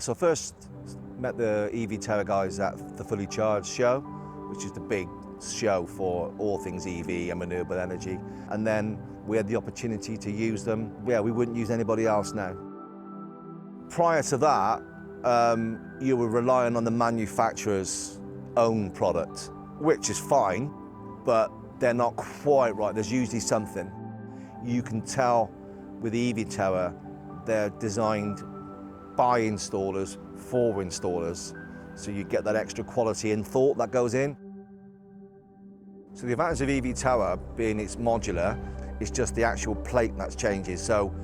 So first met the EV Tower guys at the Fully Charged show, which is the big show for all things EV and renewable energy. And then we had the opportunity to use them. Yeah, we wouldn't use anybody else now. Prior to that, you were relying on the manufacturer's own product, which is fine, but they're not quite right. There's usually something. You can tell with the EV Tower, they're designed by installers for installers, so you get that extra quality and thought that goes in. So the advantage of EV Tower being it's modular, it's just the actual plate that changes. So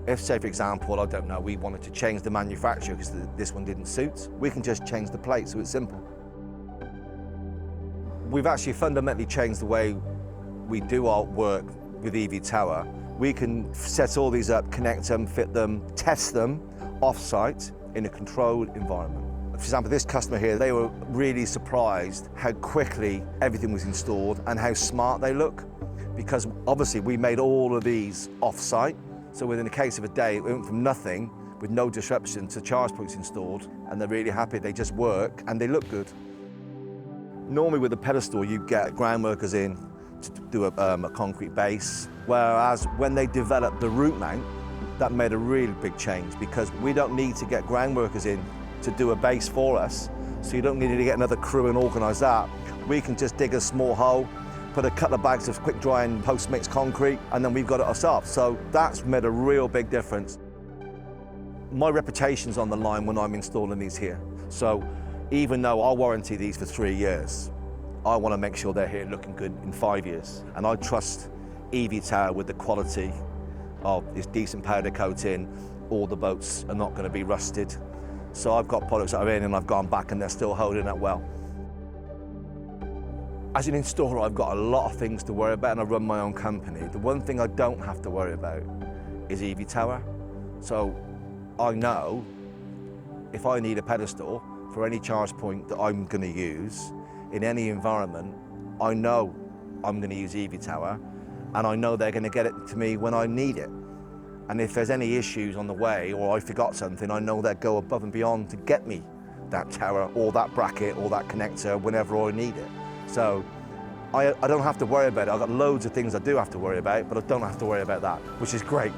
if, say for example, I don't know, we wanted to change the manufacturer because this one didn't suit, we can just change the plate, so it's simple. We've actually fundamentally changed the way we do our work with EV Tower. We can set all these up, connect them, fit them, test them off-site in a controlled environment. For example, this customer here, they were really surprised how quickly everything was installed and how smart they look, because obviously we made all of these off-site. So within the case of a day, it went from nothing with no disruption to charge points installed, and they're really happy. They just work and they look good. Normally with a pedestal, you get ground workers in to do a concrete base, whereas when they developed the root mount, that made a really big change, because we don't need to get ground workers in to do a base for us, so you don't need to get another crew and organise that. We can just dig a small hole, put a couple of bags of quick drying post-mix concrete, and then we've got it ourselves. So that's made a real big difference. My reputation's on the line when I'm installing these here. So even though I'll warranty these for 3 years, I want to make sure they're here looking good in 5 years. And I trust EV Tower with the quality of this decent powder coating. All the boats are not going to be rusted. So I've got products that are in and I've gone back and they're still holding up well. As an installer, I've got a lot of things to worry about, and I run my own company. The one thing I don't have to worry about is EV Tower. So I know if I need a pedestal for any charge point that I'm going to use in any environment, I know I'm going to use EV Tower, and I know they're going to get it to me when I need it. And if there's any issues on the way or I forgot something, I know they'll go above and beyond to get me that tower or that bracket or that connector whenever I need it. So I don't have to worry about it. I've got loads of things I do have to worry about, but I don't have to worry about that, which is great.